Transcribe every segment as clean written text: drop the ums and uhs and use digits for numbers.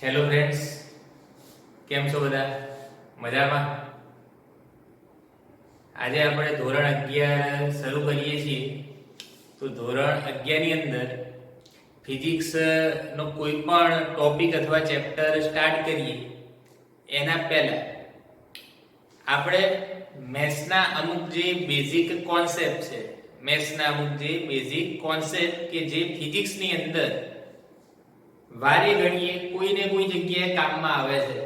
Hello friends, કેમ છો બધા? મજામાં? આજે આપણે ધોરણ 11 શરૂ કરીએ છીએ. તો ધોરણ 11 ની અંદર ફિઝિક્સ નો કોઈ પણ ટોપિક અથવા ચેપ્ટર સ્ટાર્ટ કરીએ એના પહેલા આપણે મેથ્સના અમુક જે બેઝિક કોન્સેપ્ટ છે, મેથ્સના અમુક જે બેઝિક કોન્સેપ્ટ કે જે ફિઝિક્સની અંદર વારે ઘડીએ કોઈને કોઈ જગ્યાએ કામમાં આવે છે.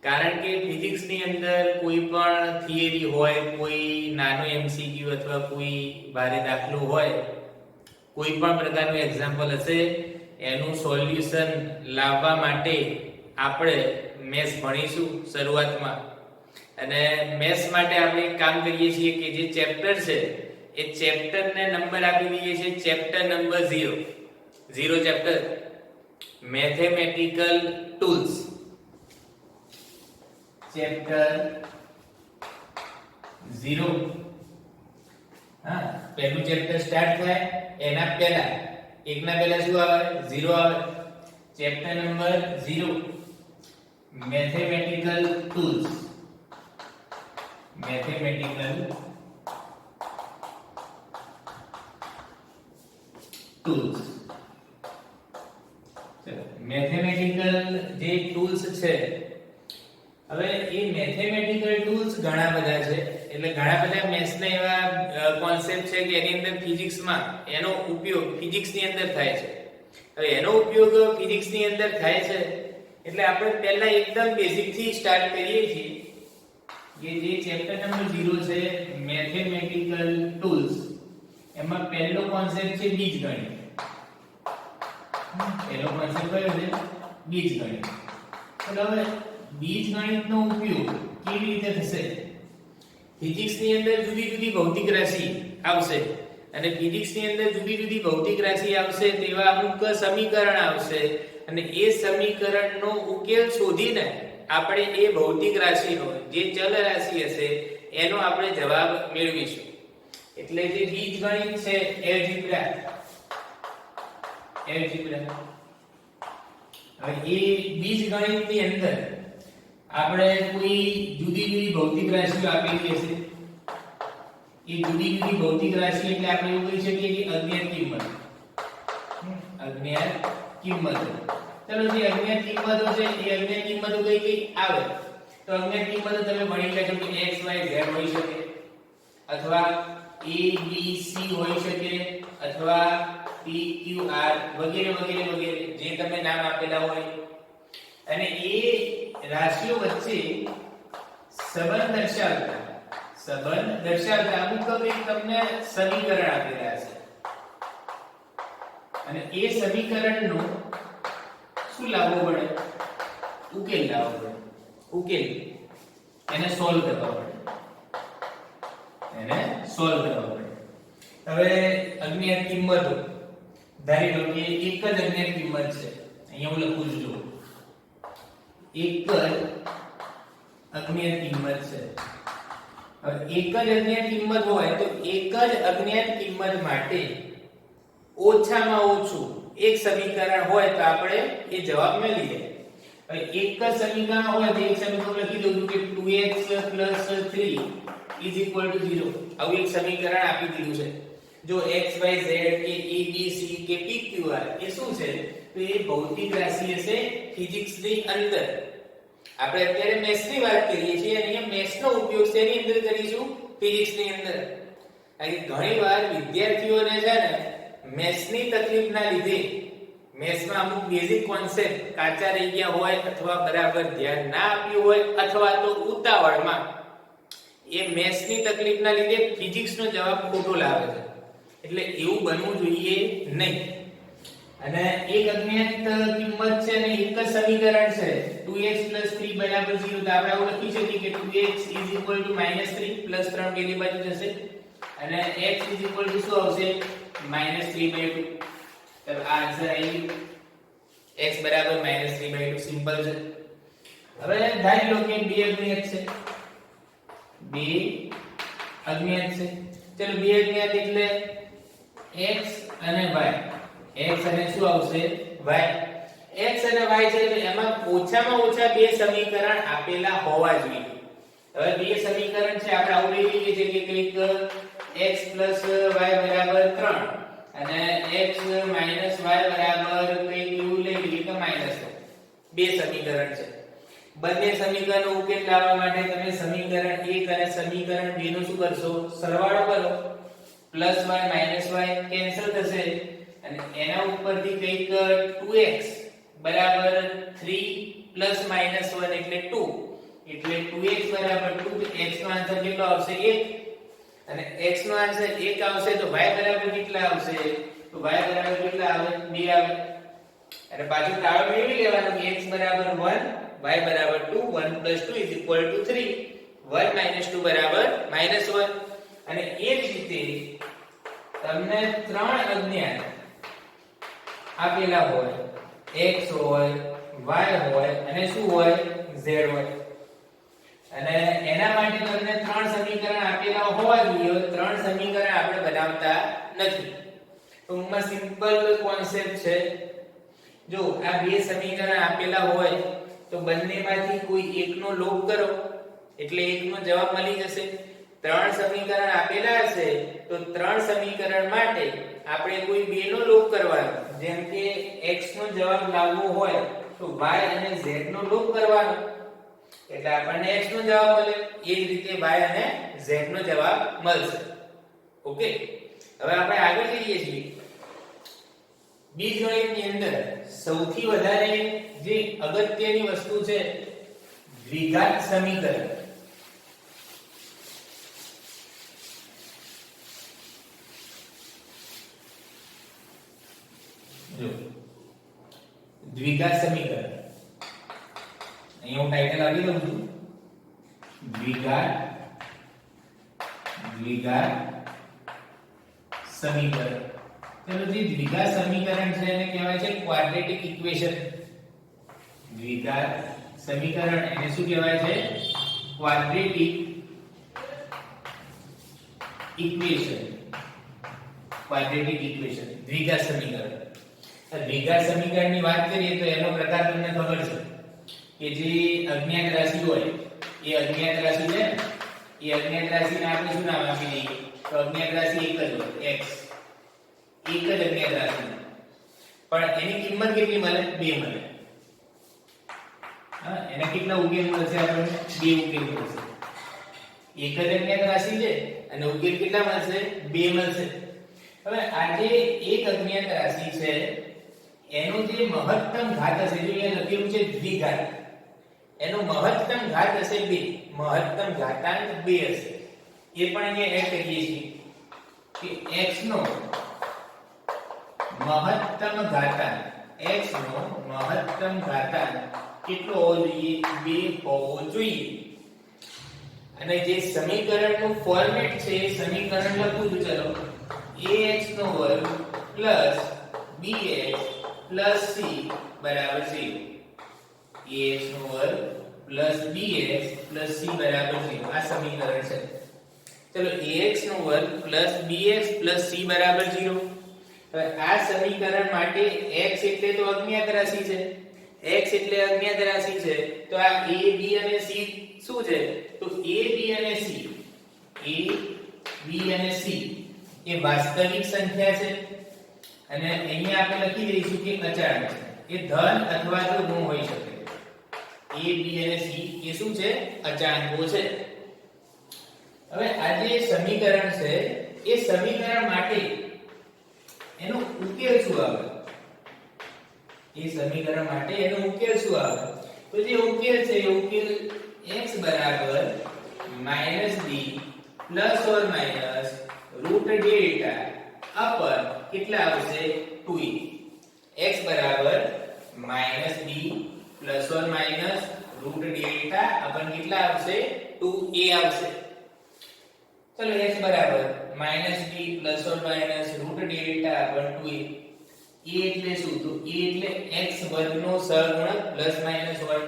કારણ કે ફિઝિક્સની અંદર કોઈ પણ થિયરી હોય, કોઈ નાનો એમસીક્યુ અથવા કોઈ ભારે દાખલો હોય, કોઈ પણ પ્રકારનું એક્ઝામ્પલ હશે, એનું સોલ્યુશન લાવવા માટે આપણે મેથ્સ ભણીશું શરૂઆતમાં. અને મેથ્સ માટે આપણે એક કામ કરીએ છીએ કે જે ચેપ્ટર છે એ ચેપ્ટરને નંબર આપી દઈએ છીએ. Chapter number 0 chapter mathematical tools. Chapter 0. હા, પહેલું ચેપ્ટર સ્ટાર્ટ થાય એના પહેલા એકના પહેલા શું આવે? 0 આવે. Chapter number 0 mathematical tools. Mathematical tools. Mathematical જે ટૂલ્સ છે, હવે એ મેથેમેટિકલ ટૂલ્સ ઘણા બધા છે. એટલે ઘણા બધા મેથ્સના એવા કોન્સેપ્ટ છે કે એની અંદર ફિઝિક્સમાં એનો ઉપયોગ ફિઝિક્સની અંદર થાય છે. હવે એનો ઉપયોગ ફિઝિક્સની અંદર થાય છે એટલે આપણે પહેલા એકદમ બેઝિક થી સ્ટાર્ટ કરીએ છીએ કે જે ચેપ્ટર નંબર 0 છે મેથેમેટિકલ ટૂલ્સ. એમાં પહેલો કોન્સેપ્ટ છે બીજગણિત. પહેલો કોન્સેપ્ટ કયો છે? બીજગણિત. તો હવે બીજગણિતનો ઉપયોગ કેવી રીતે થશે? ફિઝિક્સની અંદર જુદી જુદી ભૌતિક રાશિ આવશે અને ફિઝિક્સની અંદર જુદી જુદી ભૌતિક રાશિ આવશે, તેવા અમુક સમીકરણ આવશે અને એ સમીકરણનો ઉકેલ શોધીને આપણે એ ભૌતિક રાશિનો જે ચલ રાશિ હશે એનો આપણે જવાબ મેળવીશું. એટલે જે બીજગણિત છે એલ્જીબ્રા. હવે એ બીજગણિતની અંદર આપણે કોઈ જુદી જુદી ભૌતિક રાશિઓ આપેલી હશે. એ જુદી જુદી ભૌતિક રાશિ એટલે આપણે એવું કહી શકીએ કે અજ્ઞાત કિંમત. અજ્ઞાત કિંમત. ચલો, જે અજ્ઞાત કિંમતો છે એ અજ્ઞાત કિંમતો કઈ કઈ આવે? તો અજ્ઞાત કિંમતો તમે ભણી લેજો કે x y z હોઈ શકે, અથવા a b c હોઈ શકે, અથવા p q r વગેરે વગેરે વગેરે જે તમે નામ આપેલા હોય. અને એ રાશિઓ વચ્ચે સંબંધ દર્શાવતા અમુક કંઈક તમને સમીકરણ આપેલા છે અને એ સમીકરણનો શું લાવવો પડે? ઉકેલ લાવવો પડે. ઉકેલ એને સોલ્વ કરવા પડે. હવે અજ્ઞાત કિંમતો ધારી લો કે એક જ અજ્ઞાત કિંમત છે. અહીંયા હું લખું છું, એક જ અજ્ઞાત કિંમત છે. હવે એક જ અજ્ઞાત કિંમત હોય તો એક જ અજ્ઞાત કિંમત માટે ઓછામાં ઓછું એક સમીકરણ હોય તો આપણે એ જવાબ મેળવી લઈએ. હવે એક જ સમીકરણ હોય તો એક સમીકરણ લખી દઉં કે 2x 3 0. આવું એક સમીકરણ આપી દીધું છે. જો x y z કે a b c કે p q r એ શું છે? તો એ ભૌતિક રાશિ હશે ફિઝિક્સની અંદર. આપણે અત્યારે મેથ્સની વાત કરીએ છીએ અને અહીંયા મેથ્સનો ઉપયોગ શેની અંદર કરીશું? ફિઝિક્સની અંદર. ઘણીવાર વિદ્યાર્થીઓને છે ને મેથ્સની તકલીફના લીધે મેથ્સમાં અમુક બેઝિક કોન્સેપ્ટ કાચા રહી ગયા હોય, અથવા બરાબર ધ્યાન ના આપ્યું હોય, અથવા તો ઉતાવળમાં એ મેથ્સની તકલીફના લીધે ફિઝિક્સનો જવાબ ખોટો લાવે છે. એટલે એવું બનવું જોઈએ નહીં. અને એક અજ્ઞાત કિંમત છે અને એક જ સમીકરણ છે 2x 3 0. તો આપણે આવું લખી શકીએ કે 2x -3 +3 પેલી બાજુ જશે અને x શું આવશે? -3/2. તો આ આન્સર આવી ગયો. x -3/2 સિમ્પલ છે. હવે ધારી લો કે બે અજ્ઞાત છે. ચલો, બે અજ્ઞાત એટલે x અને y. x અને શું આવશે? y. x અને y છે તો એમાં ઓછામાં ઓછા બે સમીકરણ આપેલા હોવા જોઈએ. હવે બે સમીકરણ છે આપણે આવું લઈ લઈએ છીએ કે કંઈક x y બરાબર 3 અને x y બરાબર કંઈક એવું લઈ લઈએ કે -1. બે સમીકરણ છે. બંને સમીકરણનો ઉકેલ લાવવા માટે તમે સમીકરણ 1 અને સમીકરણ 2 નો શું કરશો? સરવાળો કરો. +y y કેન્સલ થશે અને એના ઉપરથી કંઈક 2x બરાબર 3 + -1 એટલે 2 એટલે 2x બરાબર 2 x નો આન્સર કેટલો આવશે? 1 અને x નો આન્સર 1 આવશે તો y બરાબર કેટલા આવશે? તો y બરાબર કેટલા આવે? 2 આવે. અને પાછું તાળો મેળવી લેવાનો કે x બરાબર 1 y બરાબર 2 1 + 2 = 3 1 - 2 બરાબર -1. અને એ જ રીતે તમને ત્રણ અજ્ઞાત આપેલા હોય, x હોય, y હોય અને શું હોય? z હોય. અને એના માટે તમને ત્રણ સમીકરણ આપેલા હોવા જોઈએ. ત્રણ સમીકરણ આપણે બનાવતા નથી. ટૂંકમાં સિમ્પલ કોન્સેપ્ટ છે. જો આ બે સમીકરણ આપેલા હોય તો બંનેમાંથી કોઈ એકનો લોપ કરો એટલે એકનો જવાબ મળી જશે. ત્રણ સમીકરણ આપેલા હશે તો ત્રણ સમીકરણ માટે આપણે કોઈ બે નો લોપ કરવાનો. જેમ કે x નો જવાબ લાવવો હોય તો y અને z નો લોપ કરવાનો એટલે આપણને x નો જવાબ મળે. એ જ રીતે y અને z નો જવાબ મળશે. ઓકે, હવે આપણે આગળ જઈએ છીએ. બીજગણિતની અંદર સૌથી વધારે જે અગત્યની વસ્તુ છે દ્વિઘાત સમીકરણ. જો દ્વિઘાત સમીકરણ અહીં હું ટાઇટલ આપી દઉં છું. દ્વિઘાત સમીકરણ. ચલો, જે દ્વિઘાત સમીકરણ છે એને કહેવાય છે ક્વાડ્રેટિક ઇક્વેશન. દ્વિઘાત સમીકરણ એને શું કહેવાય છે? Quadratic equation. ક્વાડ્રેટિક ઇક્વેશન દ્વિઘાત સમીકરણ. દ્વિઘાત સમીકરણની વાત કરીએ તો એનો પ્રકાર તમને ખબર છે કે જે અજ્ઞાત રાશિ હોય એ અજ્ઞાત રાશિ છે. એ અજ્ઞાત રાશિને આપણે શું નામ આપી દઈએ? તો અજ્ઞાત રાશિ એક જ હોય, x. એક જ અજ્ઞાત રાશિ પણ એની કિંમત કેટલી મળે? 2 મળે. હા, એના કેટલા ઉકેલ મળશે? આપણને 2 ઉકેલ મળશે. એક જ અજ્ઞાત રાશિ છે અને ઉકેલ કેટલા મળશે? 2 મળશે. હવે આ જે એક અજ્ઞાત રાશિ છે એનો જે મહત્તમ ઘાત હશે, જો અહીંયા લખેલું છે દ્વિઘાત, એનો મહત્તમ ઘાત હશે 2. મહત્તમ ઘાતાંક 2 હશે. એ પણ અહીંયા એડ કરીએ છીએ કે x નો મહત્તમ ઘાતાંક, x નો મહત્તમ ઘાતાંક કેટલો હોવો જોઈએ? 2 હોવો જોઈએ. અને જે સમીકરણનું ફોર્મેટ છે એ સમીકરણ લખું છું. ચલો, ax નો વર્ગ પ્લસ bx પ્લસ c બરાબર 0. ax નો વર્ગ પ્લસ bx પ્લસ c બરાબર 0 આ સમીકરણ છે. ચલો, ax નો વર્ગ પ્લસ bx પ્લસ c બરાબર 0. હવે આ સમીકરણ માટે x એટલે તો અજ્ઞાત રાશિ છે. x એટલે અજ્ઞાત રાશિ છે તો આ a b અને c શું છે? તો a b અને c, a b અને c એ વાસ્તવિક સંખ્યા છે. અને અહીંયા આપણે લખી દઈશું કે અચળાંક છે. એ ધન અથવા તો ઋણ હોઈ શકે. a b અને c એ શું છે? અચળાંકો છે. હવે આ જે સમીકરણ છે એ સમીકરણ માટે એનો ઉકેલ શું આવે? એ સમીકરણ માટે એનો ઉકેલ શું આવે? તો જે ઉકેલ છે એ ઉકેલ x બરાબર -b plus or minus root delta upon કેટલા આવશે? 2a. x બરાબર -b plus or minus root delta upon કેટલા આવશે? 2a આવશે. ચલો, x બરાબર -b plus or minus root delta upon 2a. a એટલે શું? તો a એટલે x વર્ગનો સહગુણક પ્લસ માઈનસ હોય.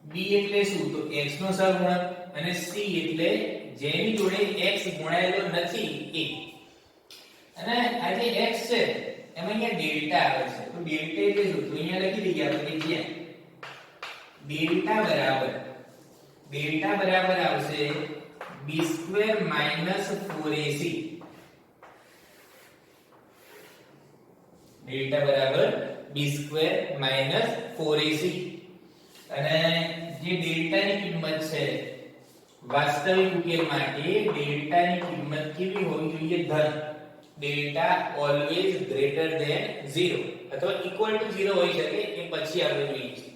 b એટલે શું? તો x નો સહગુણક. અને c એટલે જેની જોડે x ગુણાયેલો નથી એ. અને આ જે x છે એમાં અહીંયા ડેલ્ટા આવે છે તો ડેલ્ટા એટલે શું? તો અહીંયા લખી દઈએ આપણે કે જ્યાં ડેલ્ટા બરાબર આવશે b² - 4ac ડેલ્ટા બરાબર b² - 4ac અને જે ડેલ્ટાની કિંમત છે વાસ્તવિક ઉકેલ માટે ડેલ્ટાની કિંમત કેવી હોવી જોઈએ? ધન. ડેલ્ટા ઓલવેઝ ગ્રેટર ધેન 0 અથવા ઇક્વલ ટુ 0 હોઈ શકે એ પછી આપણે જોઈએ છીએ.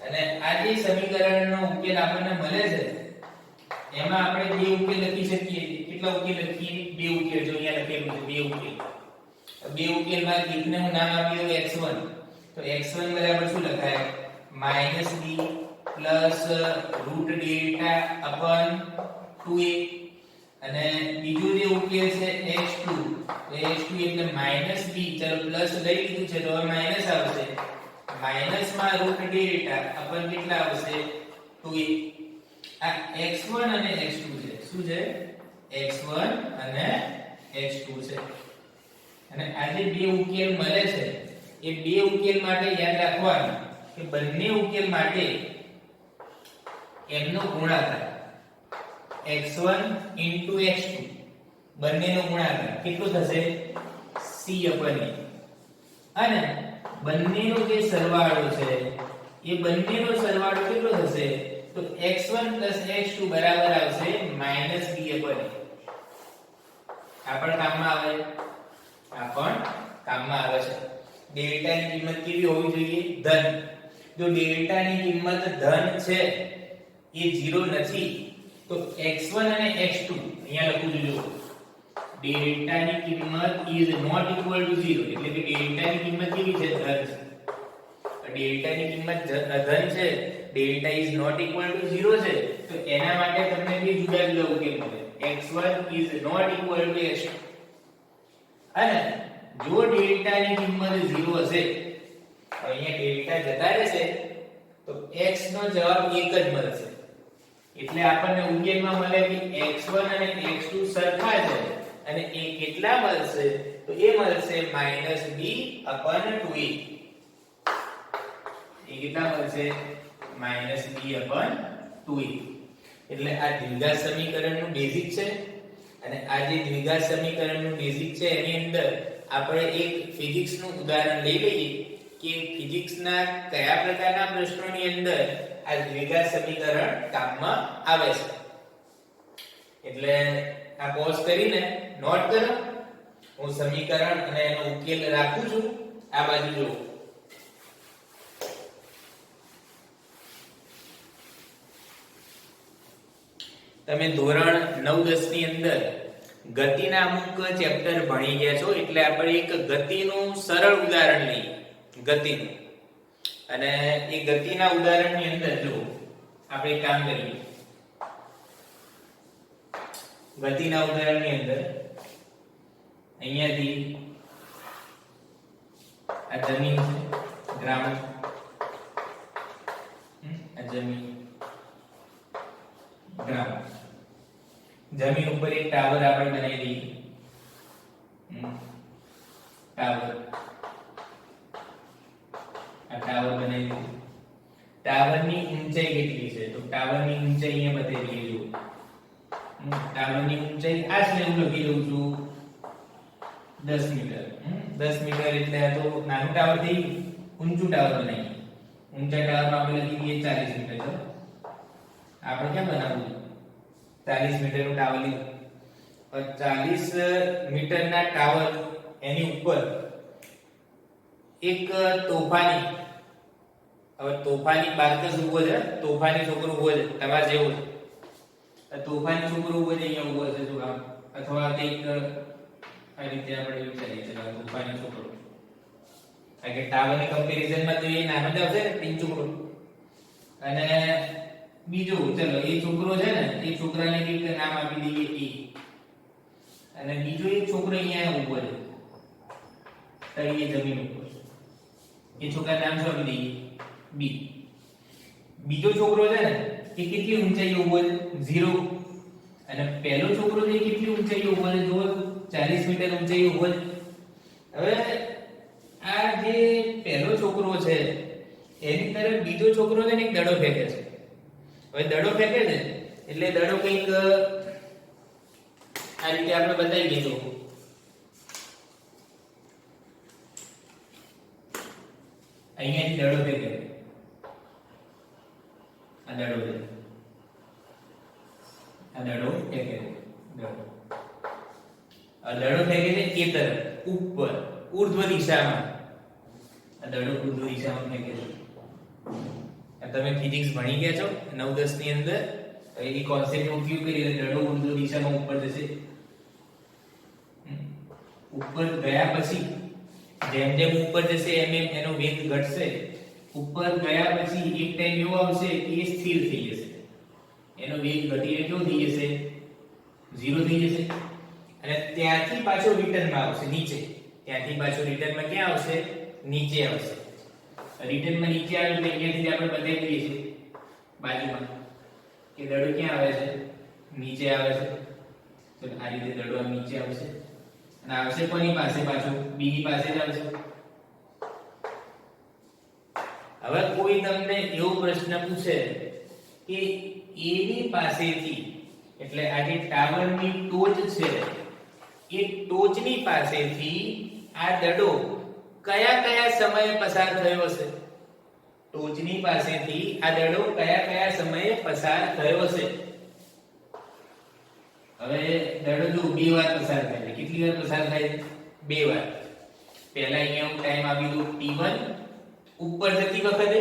અને આ જે સમીકરણનો ઉકેલ આપણને મળે છે એમાં આપણે બે ઉકેલ લખી શકીએ. કેટલા ઉકેલ લખીએ? બે ઉકેલ. જો અહીંયા લખેલું છે બે ઉકેલ. બે ઉકેલમાં એકને હું નામ આપ્યું x1 તો x1 બરાબર શું લખાય? -b plus root delta upon 2a અને બીજો જે ઉકેલ છે x2 તો x2 એટલે -b ચલો પ્લસ લઈ લીધું છે તો હવે માઈનસ આવશે માઈનસ માં રૂટ ડેલ્ટા અપન કેટલા આવશે 2a આ x1 અને x2 છે શું છે x1 અને x2 છે અને આ જે બે ઉકેલ મળે છે એ બે ઉકેલ માટે યાદ રાખવાનું કે બંને ઉકેલ માટે એમનો ગુણાકાર x1 * x2 બંનેનો ગુણાકાર કેટલો થશે c / a અને બંનેનો જે સરવાળો છે એ બંનેનો સરવાળો કેટલો થશે તો x1 + x2 બરાબર આવશે -b / a આ પણ કામમાં આવે છે ડેલ્ટાની કિંમત કેવી હોવી જોઈએ ધન જો ડેલ્ટાની કિંમત ધન છે એ 0 નથી તો x1 અને x2 અહીંયા લખું છું જો ડેલ્ટાની કિંમત is not equal to 0 એટલે કે ડેલ્ટાની કિંમત કેવી છે ધન છે ડેલ્ટાની કિંમત ધન છે delta is not equal to 0 છે તો એના માટે તમને બે જુદા જુદા ઉકેલ મળે x1 is not equal to x2 અને જો ડેલ્ટાની કિંમત 0 હશે તો અહીંયા ડેલ્ટા જતા રહેશે તો x નો જવાબ એક જ મળશે એટલે આપણને ઉકેલમાં મળે કે x1 અને x2 સરખા છે અને એ કેટલા મળશે તો એ મળશે -b / 2a એ કેટલા મળશે -b / 2a એટલે આ દ્વિઘાત સમીકરણનું બેઝિક છે અને આ જે દ્વિઘાત સમીકરણનું બેઝિક છે એની અંદર આપણે એક ફિઝિક્સનું ઉદાહરણ લઈ લઈએ કે ફિઝિક્સના કયા પ્રકારના પ્રશ્નોની અંદર આ દ્વિઘાત સમીકરણ કામમાં આવે છે એટલે આ પોઝ કરીને નોટ કરો હું સમીકરણ અને એનો ઉકેલ રાખું છું આ બાજુ જો તમે ધોરણ 9-10 ની અંદર ગતિના અમુક ચેપ્ટર ભણી ગયા છો એટલે આપણે એક ગતિનું સરળ ઉદાહરણ લઈએ ગતિનું અને એ ગતિના ઉદાહરણની અંદર જો આપણે કામ કરીએ ગતિના ઉદાહરણની અંદર અહીંયાથી આ જમીન છે ગ્રાઉન્ડ આ જમીન ગ્રાઉન્ડ જમીન ઉપર એક ટાવર આપણે બનાવી દઈએ ટાવર આ ટાવર બનાવી દઈએ ટાવરની ઊંચાઈ કેટલી છે તો ટાવરની ઊંચાઈ અહીંયા બતાવી દઈએ જો ટાવરની ઊંચાઈ આ છે હું લખી દઉં છું 10 મીટર 10 મીટર એટલે આ તો નાનું ટાવર થઈ ઊંચું ટાવર બનાવીએ ઊંચા ટાવરમાં આપણે લખી દઈએ 40 મીટર તો આપણે ક્યાં બનાવવું 40 મીટરનું ટાવર લીધું 40 મીટરના ટાવર એની ઉપર એક તોફાની હવે તોફાની બાળક ઉભો છે તોફાની છોકરો ઉભો છે તમારે જેવું છે તોફાની છોકરો ઉભો છે અહીંયા ઉભો છે જો આમ અથવા કંઈક આ રીતે આપણે વિચારીએ છીએ તોફાની છોકરો કારણ કે ટાવરની કમ્પેરિઝનમાં તો એ નાનો જ આવશે ને ટીન છોકરો અને બીજું ચલો એ છોકરો છે ને એ છોકરાને કંઈક નામ આપી દઈએ એ અને બીજો એક છોકરો અહીંયા ઉભો છે તળિયે જમીન ઉપર એ છોકરાનું નામ શું આપી દઈએ બી બીજો છોકરો છે ને એ કેટલી ઊંચાઈએ ઉભો છે 0 અને પહેલો છોકરો છે કેટલી ઊંચાઈએ ઉભો છે જો 40 મીટર ઊંચાઈએ ઉભો છે હવે આ જે પહેલો છોકરો છે એની તરફ બીજો છોકરો છે ને એક દડો ફેંકે છે. હવે દડો ફેંકે છે એટલે દડો કંઈક આ રીતે આપણે બતાવી દીધું. અહીંયાથી દડો ફેંકે, આ દડો છે, આ દડો ફેંકે છે, દડો ફેંકે છે એ તરફ ઉપર ઉર્ધ્વ દિશામાં. આ દડો ઉર્ધ્વ દિશામાં ફેંકે છે. તમે ફિઝિક્સ ભણી ગયા છો 9-10 ની અંદર, એની કોન્સેપ્ટ ઉપયોગ કરી દડો ઉર્ધ્વ દિશામાં ઉપર જશે. ઉપર ગયા પછી જેમ જેમ ઉપર જશે એમ એમ એનો વેગ ઘટશે. ઉપર ગયા પછી એક ટાઈમ એવો આવશે કે એ સ્થિર થઈ જશે, એનો વેગ ઘટીને કેવો થઈ જશે? 0 થઈ જશે. અને ત્યાંથી પાછો રિટર્નમાં આવશે નીચે. ત્યાંથી પાછો રિટર્નમાં ક્યાં આવશે? નીચે આવશે. રિટર્નમાં નીચે આવે એટલે અહીંયાથી આપણે બતાવી દઈએ છીએ બાજુમાં કે દડો ક્યાં આવે છે? નીચે આવે છે. તો આ રીતે દડો નીચે આવશે અને આવશે કોની પાસે? પાછું બી ની પાસે જ આવશે. હવે કોઈ તમને એવો પ્રશ્ન પૂછે કે એ ની પાસેથી, એટલે આ જે ટાવરની ટોચ છે એ ટોચની પાસેથી આ દડો કયા કયા સમયે પસાર થયો હશે? ટોચની પાસેથી આ દડો કયા કયા સમયે પસાર થયો હશે? હવે દડો જો 2 વાર પસાર થાય છે. કેટલી વાર પસાર થાય છે? 2 વાર. પહેલા અહીંયા હું ટાઈમ આપી દઉં t1 ઉપર જતી વખતે,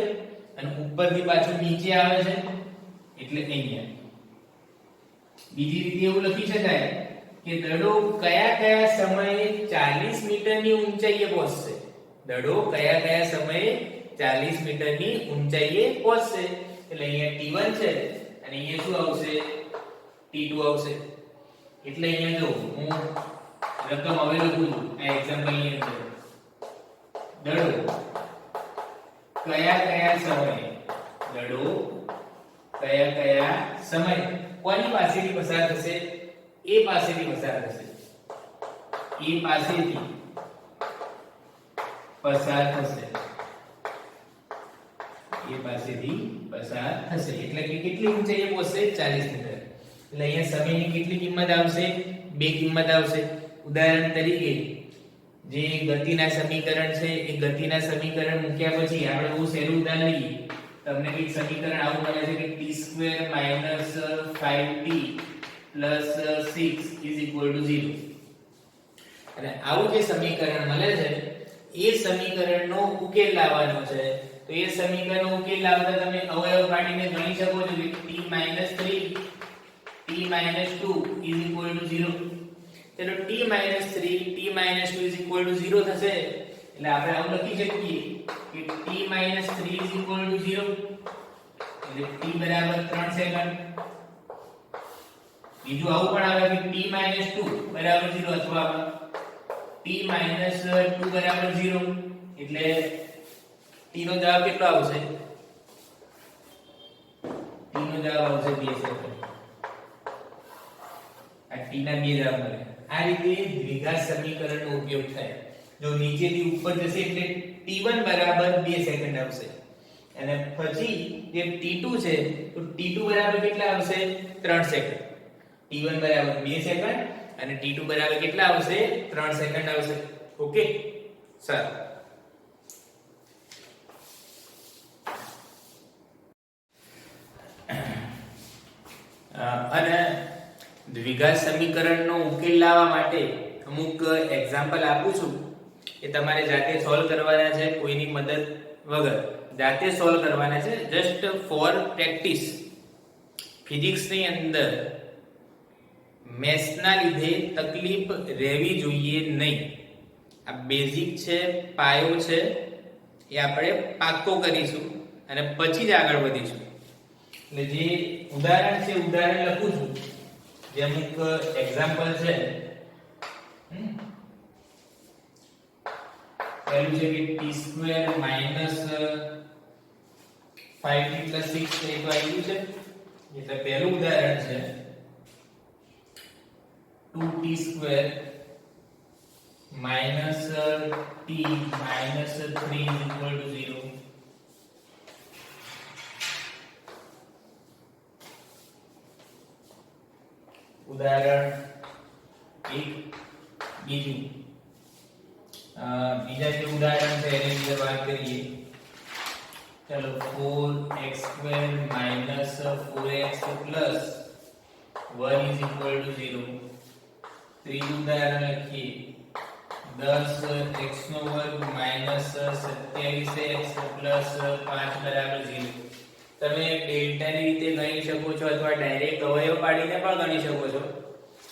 અને ઉપરથી પાછું નીચે આવે છે એટલે અહીંયા. બીજી રીતે એવું લખી શકાય કે દડો કયા કયા સમયે 40 મીટરની ઊંચાઈએ પહોંચશે? દડો કયા કયા સમયે 40 મીટરની ઊંચાઈએ પહોંચશે? એટલે અહીંયા t1 છે અને અહીંયા શું આવશે? t2 આવશે. એટલે અહીંયા જો હું રકમ હવે લખું છું આ એક્ઝામ્પલ ની અંદર. દડો કયા કયા સમયે, દડો કયા કયા સમયે કોની પાસેથી પસાર થશે? એ પાસેથી પસાર થશે. એ પાસેથી પસાર થશે. એ પાસેથી પસાર થશે એટલે કે કેટલી ઊંચાઈએ પહોંચશે? 40 મીટર. એટલે અહીંયા સમયની કેટલી કિંમત આવશે? 2 કિંમત આવશે. ઉદાહરણ તરીકે જે ગતિના સમીકરણ છે એ ગતિના સમીકરણ મૂક્યા પછી આપણે બહુ સહેલું ઉદાહરણ લઈએ. તમને એક સમીકરણ આવું મળે છે કે t² - 5t + 6 = 0. અને આવું જે સમીકરણ મળે છે એ સમીકરણનો ઉકેલ લાવવાનો છે. તો એ સમીકરણનો ઉકેલ લાવતા તમે અવયવ કાઢીને ગણી શકો છો કે t - 3 t - 2 = 0. ચલો t - 3 t - 2 = 0 થશે એટલે આપણે આવું લખી શકીએ કે t - 3 = 0 એટલે t બરાબર 3 સેકન્ડ. બીજું આવું પણ આવે કે t - 2 બરાબર 0 અથવા t - 2 બરાબર 0 એટલે t નો જવાબ કેટલો આવશે? t નો જવાબ આવશે 2 સેકન્ડ. આ t ના 2 જવાબ મળે. આ રીતે દ્વિઘાત સમીકરણનો ઉપયોગ થાય. જો નીચેથી ઉપર જશે એટલે t1 બરાબર 2 સેકન્ડ આવશે અને પછી જે t2 છે તો t2 બરાબર કેટલા આવશે? 3 સેકન્ડ. t1 બરાબર 2 સેકન્ડ અને t2 બરાબર કેટલા આવશે? 3 સેકન્ડ આવશે. Okay sir. અને દ્વિઘાત સમીકરણનો ઉકેલ લાવવા માટે અમુક એક્ઝામ્પલ આપું છું એ તમારે જાતે સોલ્વ કરવાના છે, કોઈની મદદ વગર જાતે સોલ્વ કરવાના છે. Just four practice. ફિઝિક્સની અંદર મેથ્સના લીધે તકલીફ રહેવી જોઈએ નહીં. આ બેઝિક છે, પાયો છે, એ આપણે પાક્કો કરીશું અને પછી જ આગળ વધીશું. એટલે જે ઉદાહરણ છે ઉદાહરણ લખું છું. જે અમુક એક્ઝામ્પલ છે. પહેલું છે કે t² - 5t + 6 એ તો આવ્યું છે. એટલે પહેલું ઉદાહરણ છે 2t² - 6t minus t minus 3 is equal to 0. ઉદાહરણ 1 બીજું બીજા જે ઉદાહરણ છે એની વિશે વાત કરીએ. ચલો 4x² minus 4x plus 1 is equal to 0. ત્રીજું ઉદાહરણ લખીએ 10x નો વર્ગ minus 27x plus 5 બરાબર 0. તમે ડેલ્ટાની રીતે ગણી શકો છો અથવા ડાયરેક્ટ અવયવ પાડીને પણ ગણી શકો છો,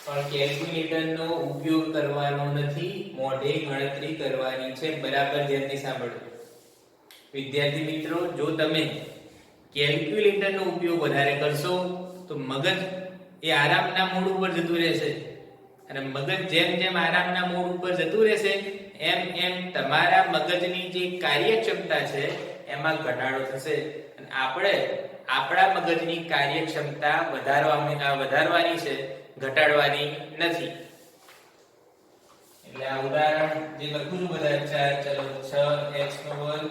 પણ કેલ્ક્યુલેટરનો ઉપયોગ કરવાનો નથી, મોઢે ગણતરી કરવાની છે. બરાબર ધ્યાનથી સાંભળો વિદ્યાર્થી મિત્રો, જો તમે કેલ્ક્યુલેટરનો ઉપયોગ વધારે કરશો તો મગજ એ આરામના મોડ ઉપર જતું રહેશે, અને મગજ જેમ જેમ આરામના મોડ ઉપર જતું રહેશે એમ એમ તમારા મગજની જે કાર્યક્ષમતા છે એમાં ઘટાડો થશે, અને આપણે આપણા મગજની કાર્યક્ષમતા વધારવાની છે, ઘટાડવાની નથી. એટલે આ ઉદાહરણ જે લખું છું બધા 4 ચલો 6x નો વર્ગ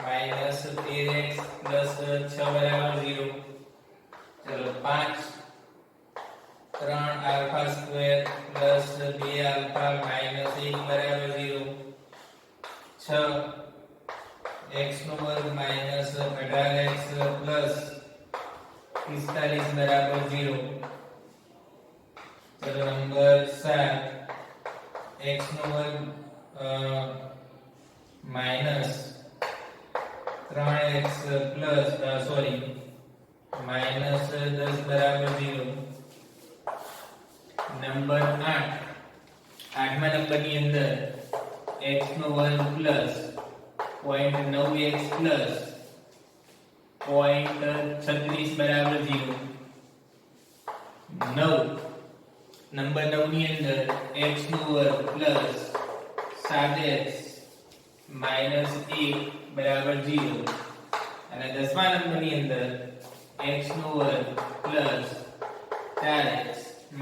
minus 13x plus 6 બરાબર 0. ચલો 5 3 alpha square plus 2 alpha minus 1 બરાબર 0. 6 x નો વર્ગ minus 18x plus 45 બરાબર 0. ચલો નંબર 7 x નો વર્ગ minus 3x plus minus 10 બરાબર 0. નંબર 8 આઠમા નંબરની અંદર x નો વર્ગ પ્લસ 0.9x પ્લસ 0.36 બરાબર 0. 9 નંબર 9 ની અંદર x નો વર્ગ પ્લસ 7x minus 1 બરાબર 0. અને 10મા નંબરની અંદર x નો વર્ગ પ્લસ 4x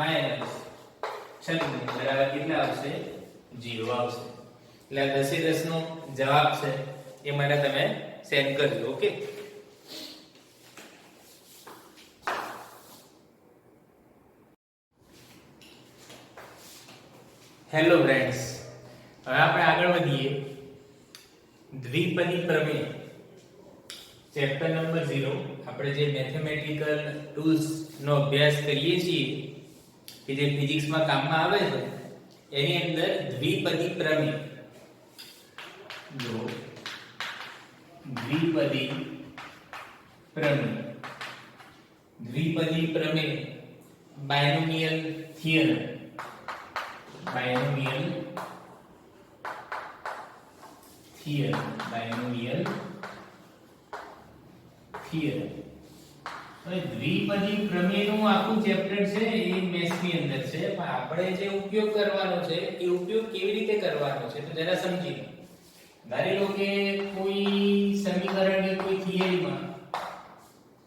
minus 36 બરાબર કેટલા આવશે? 0 આવશે. એટલે 10 નો જવાબ છે એ મને તમે સેન્ડ કરજો. ઓકે, હેલો ફ્રેન્ડ્સ, હવે આપણે આગળ વધીએ. દ્વિપદી પ્રમેય ચેપ્ટર નંબર 0. આપણે જે મેથેમેટિકલ ટૂલ્સ નો અભ્યાસ કરીએ છીએ કે જે ફિઝિક્સમાં કામમાં આવે છે એની અંદર દ્વિપદી પ્રમેય. જો દ્વિપદી પ્રમેય બાયનોમિયલ થિયરમ. બાયનોમિયલ થિયરમ. હવે દ્વિપદી પ્રમેયનું આખું ચેપ્ટર છે એ મેથ્સની અંદર છે, પણ આપણે જે ઉપયોગ કરવાનો છે એ ઉપયોગ કેવી રીતે કરવાનો છે તો જરા સમજી લો. ધારી લો કે કોઈ સમીકરણ કે કોઈ થિયરીમાં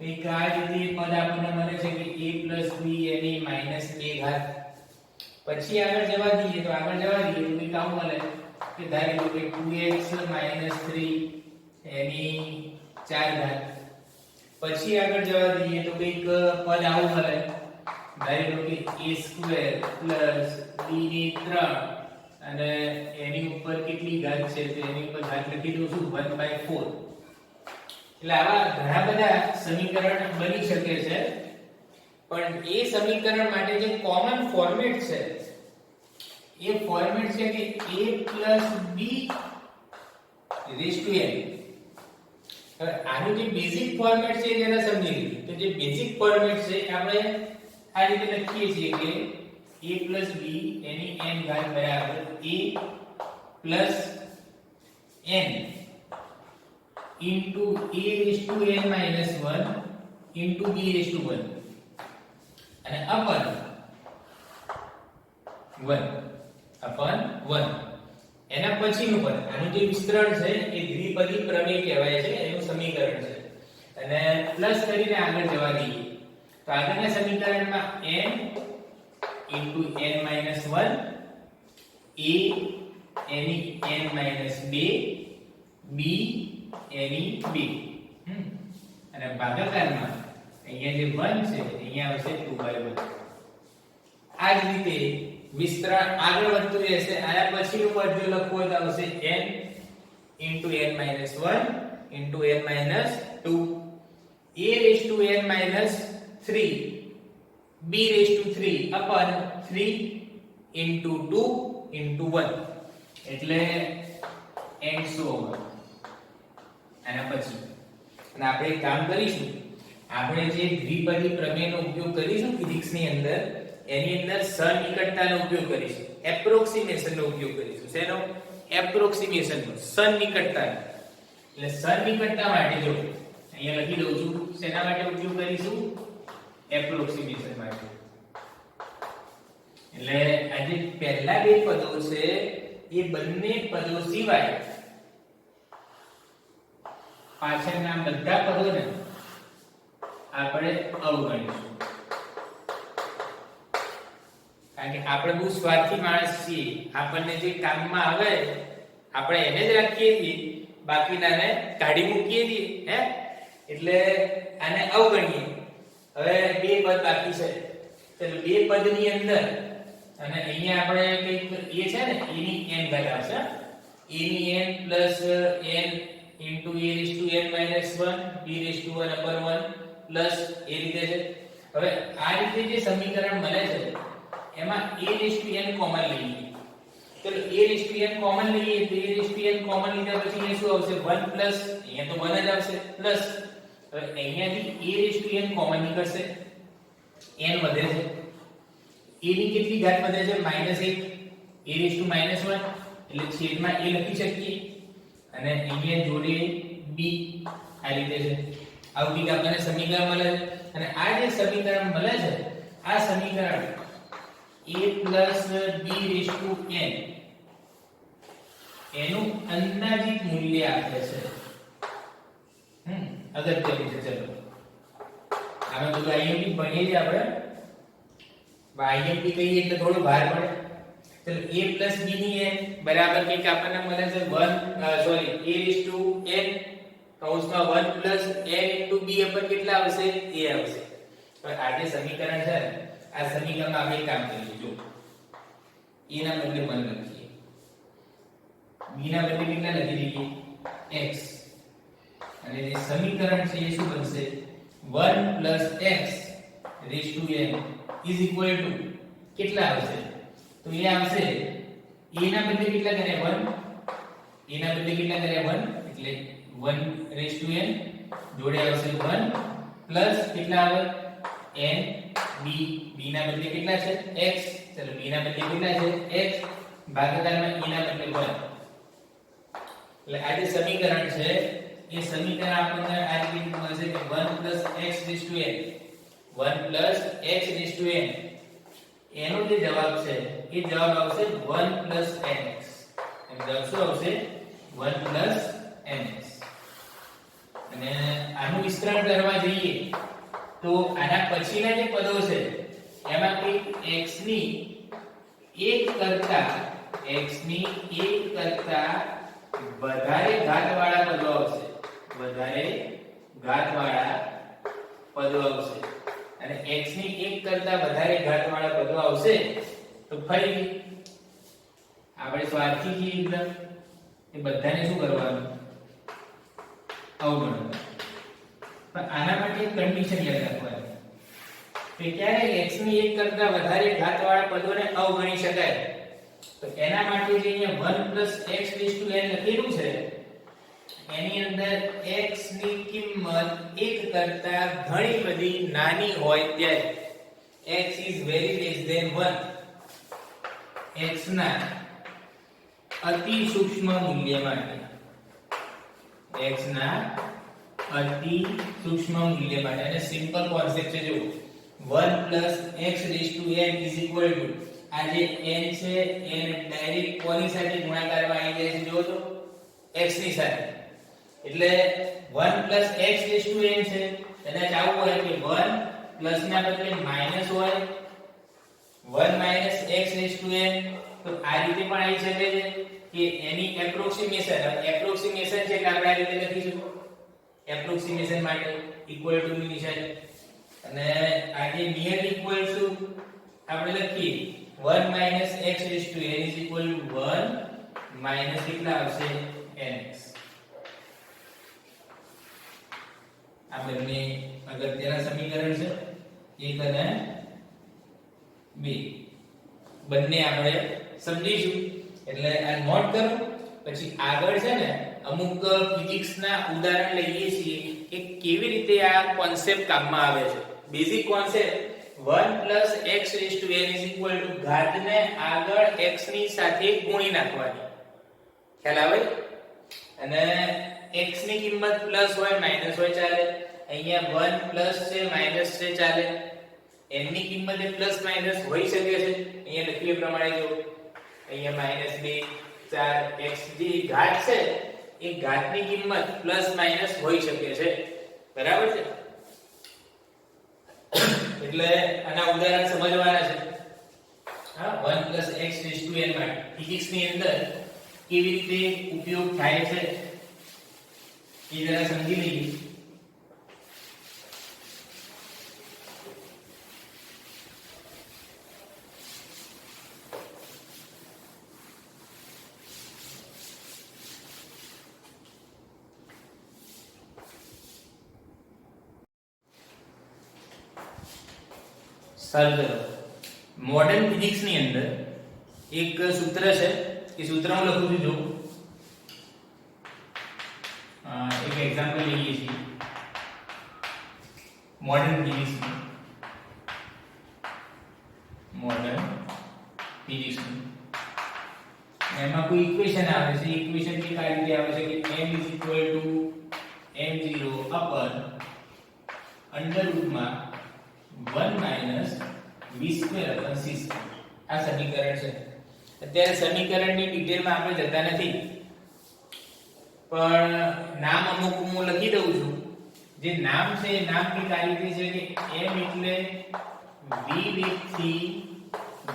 એક આ રીતે પદ આપણને મળે છે કે a + b એની -2 ઘાત. પછી આગળ જવા દઈએ તો કંઈક આવું મળે કે ધારી લો કે 2x - 3 એની 4 ઘાત. પછી આગળ જવા દઈએ તો કંઈક પદ આવું મળે, ધારી લો કે a² + b ની 3 અને એની ઉપર કેટલી ઘાત છે તો એની ઉપર ઘાત લખી દઉં છું 1/4. એટલે આવા ઘણા બધા સમીકરણ બની શકે છે, પણ એ સમીકરણ માટે જે કોમન ફોર્મેટ છે એ ફોર્મેટ છે કે a + b raised to n. હવે આનું જે બેઝિક ફોર્મેટ છે એને સમજી લઈએ. તો જે બેઝિક ફોર્મેટ છે આપણે આ રીતે લખીએ છીએ કે a + b એની n ઘાત બરાબર a + n into a raised to n - 1 into b raised to 1 અને upon 1 એના પછીનું પદ. આનું જે વિસ્તરણ છે એ દ્વિપદી પ્રમેય કહેવાય છે, એનું સમીકરણ છે. અને પ્લસ કરીને આગળ જવા દઈએ તો આગળના સમીકરણમાં n into n - 1 a any n-2 b એની 2 અને ભાગાકારમાં અહીંયા જે 1 છે અહીંયા આવશે 2/1. આ જ રીતે વિસ્તરણ આગળ વધતું રહેશે. આના પછીનું પદ જો લખવું હોય તો આવશે n into n minus 1 into n minus 2 a raised to n minus 3 b raised to 3 upon 3 into 2 into 1 એટલે n so on. આના પછી અને આપણે એક કામ કરીશું. આપણે જે દ્વિપદી પ્રમેયનો ઉપયોગ કરીશું ફિઝિક્સની અંદર એની અંદર સન્નિકટતાનો ઉપયોગ કરીશું. એપ્રોક્સિમેશનનો ઉપયોગ કરીશું. શેનો? એપ્રોક્સિમેશનનો, સન્નિકટતાનો. એટલે સન્નિકટતા માટે જો અહીંયા લખી દઉં છું. શેના માટે ઉપયોગ કરીશું? એપ્રોક્સિમેશન માટે. એટલે આ જે પહેલા બે પદો છે એ બંને પદો સિવાય પાછળના બધા પદોને આપણે અવગણીશું. કારણ કે આપણે બહુ સ્વાર્થી માણસ છીએ. આપણને જે કામમાં આવે આપણે એને જ રાખીએ છીએ, બાકીનાને કાઢી મૂકીએ છીએ. એટલે આને અવગણીએ. હવે બે પદ બાકી છે. ચલો બે પદની અંદર અને અહીંયા આપણે કંઈક એ છે ને એની n ઘાત આવશે. એની n plus n into a raised to n minus 1 b raised to 1 upon 1 plus એ રીતે છે. હવે આ રીતે જે સમીકરણ મળે છે એમાં a raised to n common લઈએ. ચલો a raised to n common લઈએ તો a raised to n common લીધા પછી અહીંયા શું આવશે? 1 plus અહીંયા તો 1 જ આવશે plus હવે અહીંયાથી a raised to n common નીકળશે. n વધે છે. a ની કેટલી ઘાત વધે છે? -1 a raised to -1 એટલે છેદમાં a લખી શકીએ અને અહીંયા જોડે b આ રીતે છે. આવું કંઈક આપણને સમીકરણ મળે છે. અને આ જે સમીકરણ મળે છે આ સમીકરણ a plus b raised to n એનું અંદાજિત મૂલ્ય આપે છે. અગત્યનું છે. ચલો આમાં બધું IMP ભણીએ છીએ આપણે. IMP કહીએ એટલે થોડું ભાર પડે. ચલો a plus b ની n બરાબર કંઈક આપણને મળે છે 1 a raised to n કૌંસમાં 1 plus n into b ઉપર કેટલા આવશે? a આવશે. તો આ જે સમીકરણ છે આ સમીકરણમાં આપણે કામ કરીએ. જો a ના બદલે 1 લખીએ, b ના બદલે કેટલા લખી દઈએ? x. અને જે સમીકરણ છે એ શું બનશે? 1 plus x raised to n is equal to કેટલા આવશે? તો એ આવશે a ના બદલે કેટલા કર્યા? 1. a ના બદલે કેટલા કર્યા? 1 એટલે 1 raised to n જોડે આવશે 1 પ્લસ કેટલા આવે? n b. b ના બદલે કેટલા છે? x. ચલો b ના બદલે કેટલા છે? x ભાગાકારમાં a ના બદલે 1. એટલે આ જે સમીકરણ છે એ સમીકરણ આપણને આ રીતે મળશે કે 1 plus x raised to n 1 plus x raised to n એનો જે જવાબ છે એ જવાબ આવશે 1 plus nx. એમ જવાબ શું આવશે? 1 plus nx. અને આનું વિસ્તરણ કરવા જઈએ તો આના પછીના જે પદો છે એમાં કંઈક x ની 1 કરતા વધારે ઘાતવાળા પદો આવશે. વધારે ઘાતવાળા પદો આવશે. અને x ની 1 કરતા વધારે ઘાતવાળા પદો આવશે તો ફરી આપણે સ્વાર્થી છીએ એકદમ એ બધાને શું કરવાનું? અવગણવાનું. પણ આના માટે એક કન્ડિશન યાદ રાખવાની કે ક્યારે x ની 1 કરતા વધારે ઘાતવાળા પદોને અવગણી શકાય. તો એના માટે જે અહીંયા 1 plus x raised to n લખેલું છે એની અંદર x ની કિંમત 1 કરતા ઘણી બધી નાની હોય ત્યારે x is very less than 1 x ના અતિ સૂક્ષ્મ મૂલ્ય માટે x ના અતિ સૂક્ષ્મ મૂલ્ય માટે અને સિમ્પલ કોન્સેપ્ટ છે. જો 1 plus x raised to n is equal to આ જે n છે n ડાયરેક્ટ કોની સાથે ગુણાકારમાં આવી જાય છે? જો તો x ની સાથે. એટલે 1 plus x raised to n છે કદાચ આવું હોય કે 1 પ્લસ ના બદલે માઈનસ હોય 1 minus x raised to n તો આ રીતે પણ આવી શકે છે કે એની એપ્રોક્સિમેશન છે એટલે આપણે આ રીતે લખીશું એપ્રોક્સિમેશન માટે ઇક્વલ ટુ ની નિશાની અને આ જે નિયર ઇક્વલ ટુ આપણે લખીએ 1 - x raised to n is equal to 1 minus કેટલા આવશે nx આ બંને અગત્યના સમીકરણ છે 1 અને 2 બંને આપણે સમજીશું એટલે આ નોટ કરો પછી આગળ છે ને અમુક ફિઝિક્સના ઉદાહરણ લઈએ છીએ કે કેવી રીતે આ કોન્સેપ્ટ કામમાં આવે છે basic concept 1 + x raised to n is equal to ઘાતને આગળ x ની સાથે ગુણી નાખવાની ખ્યાલ આવે અને x ની કિંમત પ્લસ હોય માઈનસ હોય ચાલે અહીંયા 1 પ્લસ છે માઈનસ છે ચાલે n ની કિંમત એ પ્લસ માઈનસ હોઈ શકે છે અહીંયા લખ્યું પ્રમાણે જો અહીંયા -2 4 x જે ઘાત છે એ ઘાતની કિંમત પ્લસ માઈનસ હોઈ શકે છે બરાબર છે એટલે આના ઉદાહરણ સમજવાના છે હા 1 + x raised to n માટે ફિઝિક્સ ની અંદર કેવી રીતે ઉપયોગ થાય છે એ જરા સમજી લઈએ મોડર્ન ફિઝિક્સ ની અંદર એક સૂત્ર છે એ સૂત્ર હું લખું છું જો એક એક્ઝામ્પલ લઈએ છીએ મોડર્ન ફિઝિક્સ એમાં કોઈ ઇક્વેશન આવે છે ઇક્વેશન ની આ રીતે આવે છે કે m = m0 upon √ 1 - v²/c². આ સમીકરણ છે અત્યારે સમીકરણની ડિટેલમાં આપણે જતા નથી પણ નામ અમુક હું લખી દઉં છું જે નામ છે એ નામ ની આ રીતે છે કે m એટલે v વેગથી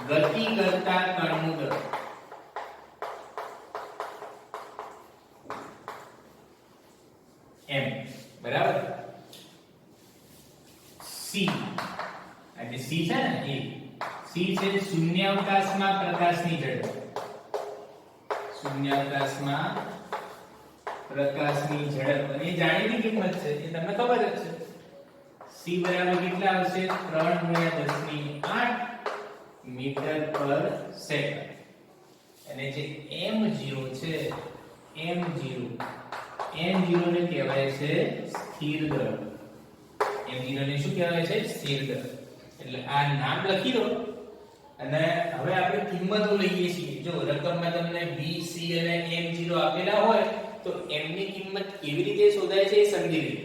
ગતિ કરતા કણનું દળ m બરાબર c આ જે c છે ને એ c છે શૂન્યાવકાશમાં પ્રકાશની ઝડપ શૂન્યાવકાશમાં પ્રકાશની ઝડપ અને એ જાણીતી કિંમત છે એ તમને ખબર જ છે c બરાબર કેટલા આવશે 3 × 10⁸ મીટર/સેકન્ડ અને જે m0 છે m0 ને કહેવાય છે સ્થિર દળ m0 ને શું કહેવાય છે સ્થિર દળ એટલે આ નામ લખી દો અને હવે આપણે કિંમતો લઈએ છીએ જો રકમમાં તમને b c અને m0 આપેલા હોય તો m ની કિંમત કેવી રીતે શોધાય છે એ સમજી લઈએ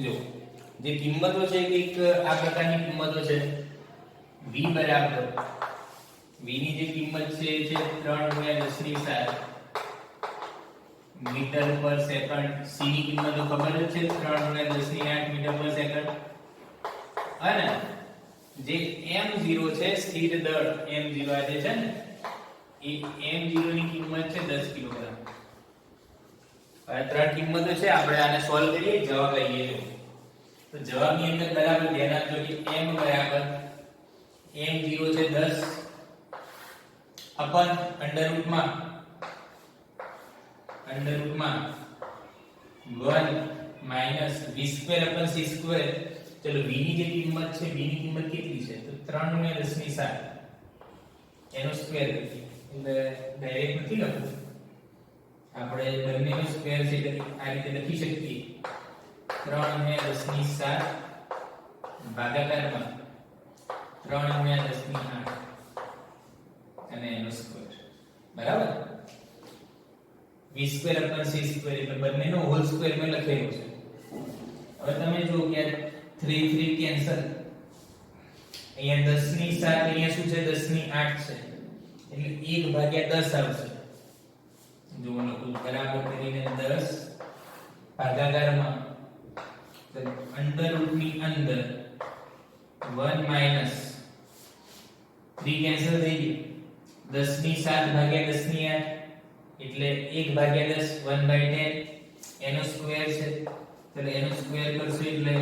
જો જે કિંમતો છે એક આ પ્રકારની કિંમતો છે v બરાબર v ની જે કિંમત છે એ છે 3 × 10⁷ મીટર/સેકન્ડ c ની કિંમત તો ખબર જ છે 3 × 10⁸ મીટર/સેકન્ડ અને જે m0 છે સ્થિર દળ m0 આ જે છે ને એ m0 ની કિંમત છે 10 કિલોગ્રામ આ ત્રણ કિંમતો છે આપણે આને સોલ્વ કરીએ જવાબ લઈએ તો જવાબની અંદર બરાબર ધ્યાન આપજો કે m બરાબર m0 છે 10 upon √ 1 - v²/c². ચલો v ની જે કિંમત છે v ની કિંમત કેટલી છે તો 3 × 10⁷ એનો સ્ક્વેર કરીએ એટલે ડાયરેક્ટ નથી લખવું આપણે બંનેનો સ્ક્વેર છે એટલે આ રીતે લખી શકીએ 3 × 10⁷ ભાગાકારમાં 3 × 10⁸ અને એનો સ્ક્વેર બરાબર v²/c² એટલે બંનેનો હોલ સ્ક્વેર મેં લખેલો છે હવે તમે જો કે 3 3 કેન્સલ અહીંયા 10⁷ અહીંયા શું છે 10⁸ છે એટલે 1/10 આવશે જો લખું બરાબર કરીને 10 ભાગાકારમાં ચલો અંડર રૂટ ની અંદર 1 માઈનસ 3 કેન્સલ થઈ ગયું 10 ની 7 ભાગ્યા 10 ની 8 એટલે 1 ભાગ્યા 10 1/10 એનો સ્ક્વેર છે એટલે એનો સ્ક્વેર કરશો એટલે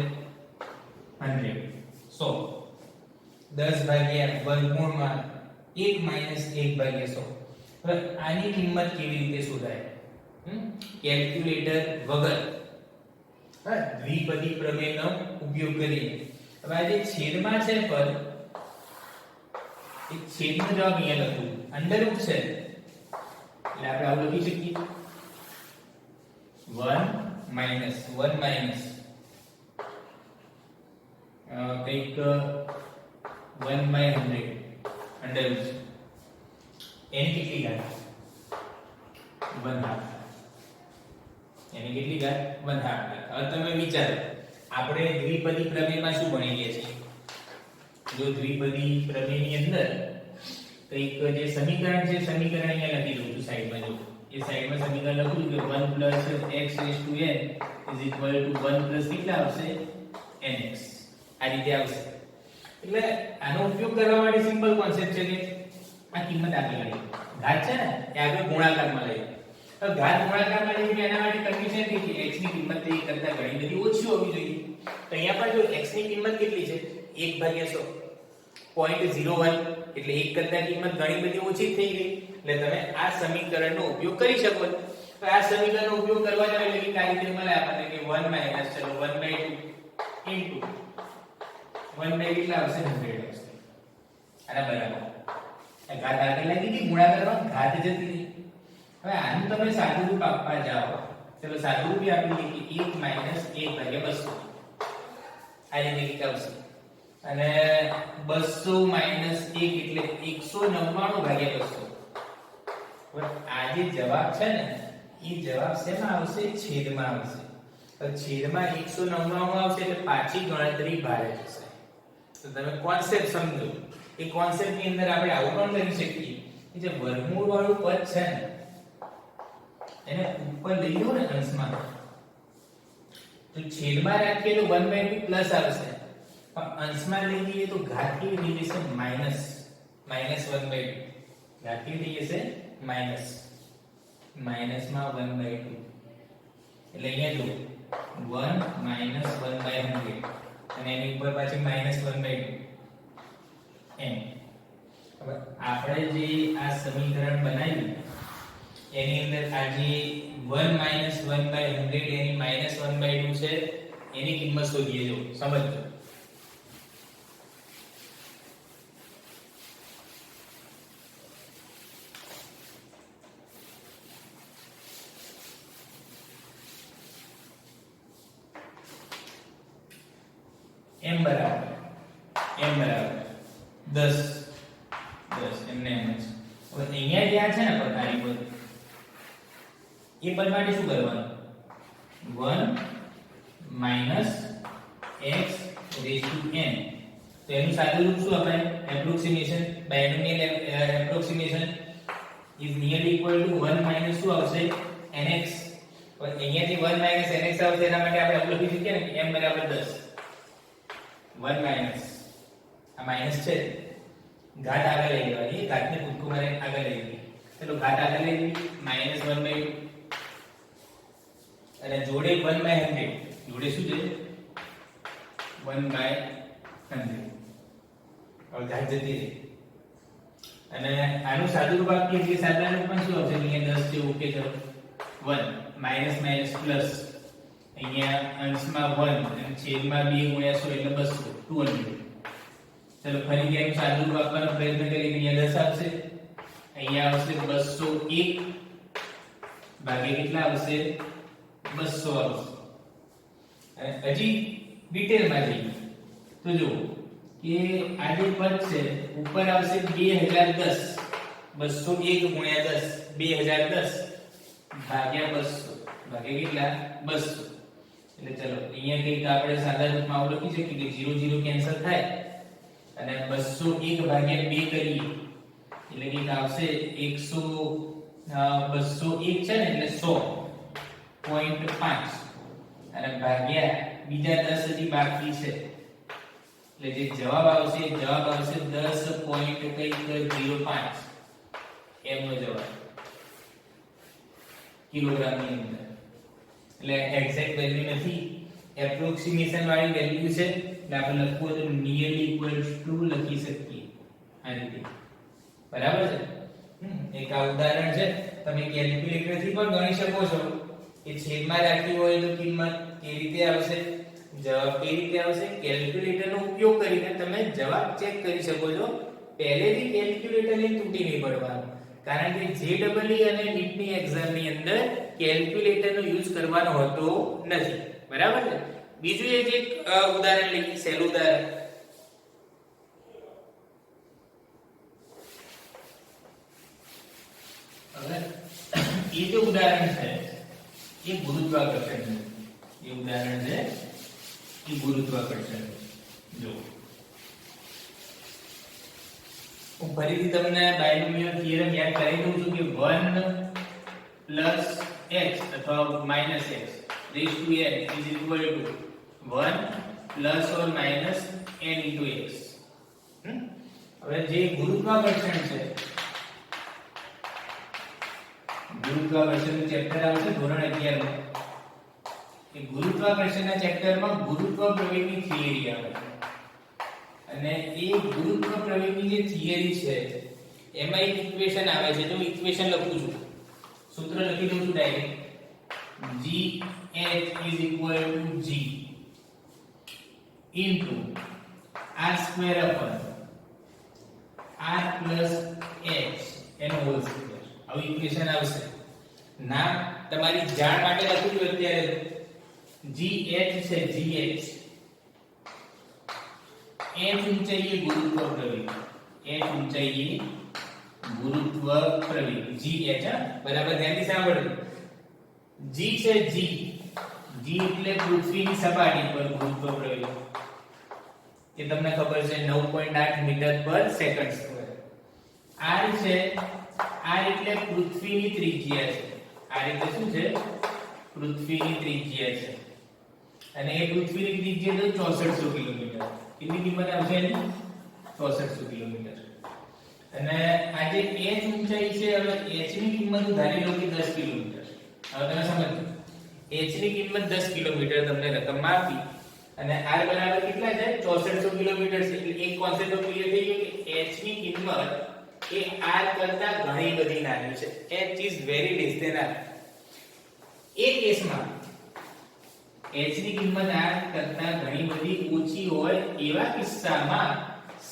100 100 10 ભાગ્યા વર્ગમૂળમાં 1 માઈનસ 1 ભાગ્યા 100 હવે આની કિંમત કેવી રીતે શોધાય કેલ્ક્યુલેટર વગર દ્વિપદી પ્રમેયનો ઉપયોગ કરીએ હવે આ જે છેદમાં છે પદ એ છેદનો જવાબ અહીંયા લખું અંડરરૂટ છે એટલે આપણે આવું લખી શકીએ 1 માઈનસ કંઈક 1/100 અંડરરૂટ એની કેટલી ઘાત 1/2 એની કેટલી ઘાત 1/2 હવે તમે વિચારો આપણે દ્વિપદી પ્રમેયમાં શું ભણી ગયા છીએ જો દ્વિપદી પ્રમેયની અંદર કંઈક જે સમીકરણ છે સમીકરણ અહીંયા લખી દઉં છું સાઈડમાં જો એ સાઈડમાં સમીકરણ લખું છું કે 1 + x raised to n = 1 + કેટલા આવશે nx આ રીતે આવશે એટલે આનો ઉપયોગ કરવા માટે સિમ્પલ કોન્સેપ્ટ છે કે આ કિંમત આગળ લઈ ઘાત છે ને એ આગળ ગુણાકારમાં લઈ તો ઘાત ગુણાકારમાં લઈ કે એના માટે કન્ડિશન કે x ની કિંમત એ કરતા ઘણી બધી ઓછી હોવી જોઈએ તો અહીંયા પણ જો x ની કિંમત કેટલી છે 1/100 0.01 એટલે 1 કરતા કિંમત ઘણી બધી ઓછી થઈ ગઈ એટલે તમે આ સમીકરણનો ઉપયોગ કરી શકો તો આ સમીકરણનો ઉપયોગ કરવા જાય એટલે કે આ રીતે મળે આપણને કે 1 માઈનસ ચલો 1/2 ઇન્ટુ 1/2 કેટલા આવશે 100 આવશે આના બરાબર આ ઘાત આગળ લઈ દીધી ગુણાકારમાં ઘાત જતી રહી હવે આનું તમે સાદું રૂપ આપવા જાઓ ચલો સાદું રૂપ આપી દઈએ કે 1 માઈનસ 1/200 આ રીતે કેટલા આવશે અને 200 માઈનસ 1 એટલે 199/200 હવે આ જે જવાબ છે ને એ જવાબ શેમાં આવશે છેદમાં આવશે તો છેદમાં 199 આવશે એટલે પાછી ગણતરી ભારે થશે તો તમે કોન્સેપ્ટ સમજો એ કોન્સેપ્ટ ની અંદર આપણે આવું પણ કરી શકીએ કે જે વર્ગમૂળ વાળું પદ છે ને એને ઉપર લઈ લો ને અંશમાં તો છેદમાં રાખીએ તો 1/2 પ્લસ આવશે પણ અંશમાં લઈ લઈએ તો ઘાત કેવી થઈ જશે માઈનસ 1/2 ઘાત કેવી થઈ જશે માઈનસ માં 1/2 એટલે અહીંયા જો 1 માઈનસ 1/100 અને એની ઉપર પાછી માઈનસ 1/2 એમ હવે આપણે જે આ સમીકરણ બનાવ્યું એની અંદર આ જે 1 માઈનસ 1/100 એની માઈનસ 1/2 છે એની કિંમત શોધીએ જો સમજો m બરાબર 10 એમને એમ જ હવે અહીંયા જે આ છે ને પ્રકારની પદ એ પદ માટે શું કરવાનું 1 minus x raised to n તો એનું સાદું રૂપ શું અપાય approximation binomial approximation is nearly equal to 1 minus શું આવશે nx તો અહીંયાથી 1 માઈનસ nx આવશે એના માટે આપણે આવું લખી શકીએ ને કે m બરાબર 10 1 માઈનસ આ માઈનસ છે ઘાત આગળ લઈ લેવાની ઘાતને કૂદકો મારે આગળ લઈ લેવી ચલો ઘાત આગળ લઈ લેવી માઈનસ 1/2 અને જોડે 1/100 જોડે શું છે 1/100 હવે ઘાત જતી રહી અને આનું સાદું રૂપ આપીએ એટલે સાદા રૂપમાં શું આવશે અહીંયા 10 છે ઓકે ચલો 1 માઈનસ માઈનસ પ્લસ અહીંયા અંશમાં 1 અને છેદમાં 2 ગુણ્યા 100 એટલે 200 ચલો ફરીથી એનું સાદું રૂપ આપવાનો પ્રયત્ન કરીએ અહીંયા 10 આવશે અહીંયા આવશે 201 ભાગે કેટલા આવશે 200 આવશે અને હજી ડિટેલમાં જઈએ તો જો કે આ જે પદ છે ઉપર આવશે 2010 201 ગુણ્યા 10 2010 ભાગ્યા 200 ભાગે કેટલા 200 એટલે ચલો અહીંયા કંઈક આપણે સાદા રૂપમાં આવું લખી શકીએ કે 0 0 કેન્સલ થાય અને 201 ભાગ્યા 2 કરીએ એટલે કંઈક આવશે 201 છે ને એટલે 100.5 અને ભાગ્યા બીજા 10 હજી બાકી છે, એટલે જે જવાબ આવશે 10.05 એમનો જવાબ કિલોગ્રામની અંદર. એટલે એક્ઝેક્ટ વેલ્યુ નથી, એપ્રોક્સિમેશન વાળી વેલ્યુ છે, એટલે આપણે લખવું તો નિયરલી ઇક્વલ્સ ટુ લખી શકીએ આ રીતે. બરાબર છે? એક આ ઉદાહરણ છે, તમે કેલ્ક્યુલેટરથી પણ ગણી શકો છો કે છેદમાં રાખી હોય તો કિંમત કેવી રીતે આવશે, જવાબ કેવી રીતે આવશે. કેલ્ક્યુલેટરનો ઉપયોગ કરીને તમે જવાબ ચેક કરી શકો છો. પહેલેથી કેલ્ક્યુલેટરને તૂટી નહીં પડવાનું, કારણ કે JEE અને નીટની એક્ઝામની અંદર કેલ્ક્યુલેટરનો યુઝ કરવાનો હોતો નથી. બરાબર છે? બીજું એક ઉદાહરણ લઈએ, સહેલું ઉદાહરણ. હવે એ જે ઉદાહરણ છે એ ગુરુત્વાકર્ષણ છે. એ ઉદાહરણ છે એ ગુરુત્વાકર્ષણ. જો હું ફરીથી તમને બાયનોમિયલ થિયરમ યાદ કરાવી દઉં છું કે 1 પ્લસ x અથવા minus x raise to n is equal to 1 plus or minus n into x. હવે જે ગુરુત્વાકર્ષણ છે, ગુરુત્વાકર્ષણનું ચેપ્ટર આવશે ધોરણ 11 માં. એ ગુરુત્વાકર્ષણના ચેપ્ટરમાં ગુરુત્વ પ્રવેગની થિયરી આવે છે, અને એ ગુરુત્વ પ્રવેગની જે થિયરી છે એમાં એક ઇક્વેશન આવે છે. જો ઇક્વેશન લખું છું, સૂત્ર લખી દઉં છું direct. gh is equal to g into r square upon r plus h એનો હોલ સ્ક્વેર. આવું ઇક્વેશન આવશે. નામ તમારી જાણ માટે લખું છું અત્યારે. gh છે gh, h ઊંચાઈએ ગુરુત્વ પ્રવેગ, h ઊંચાઈએ ગુરુત્વ પ્રવેગ gh. બરાબર ધ્યાનથી સાંભળો. g છે g, g એટલે પૃથ્વીની સપાટી પર ગુરુત્વ પ્રવેગ, એ તમને ખબર છે 9.8 મીટર પર સેકન્ડ સ્ક્વેર. r છે, r એટલે પૃથ્વીની ત્રિજ્યા છે. r એટલે શું છે? પૃથ્વીની ત્રિજ્યા છે, અને એ પૃથ્વીની ત્રિજ્યા તો 6400 કિલોમીટર. કેટલી કિંમત આવશે એની? 6400 કિલોમીટર. અને આ જે h ઊંચાઈ છે, હવે h ની કિંમત ધારી લો કે 10 કિલોમીટર. હવે તમે સમજો, h ની કિંમત 10 કિલોમીટર તમને રકમ આપી, અને r બરાબર કેટલા છે? 6400 કિલોમીટર છે. એટલે એક કોન્સેપ્ટ તો ક્લિયર થઈ ગયો કે h ની કિંમત એ r કરતા ઘણી બધી નાની છે. h is very less than r. એક કેસમાં h ની કિંમત r કરતા ઘણી બધી ઓછી હોય એવા કિસ્સામાં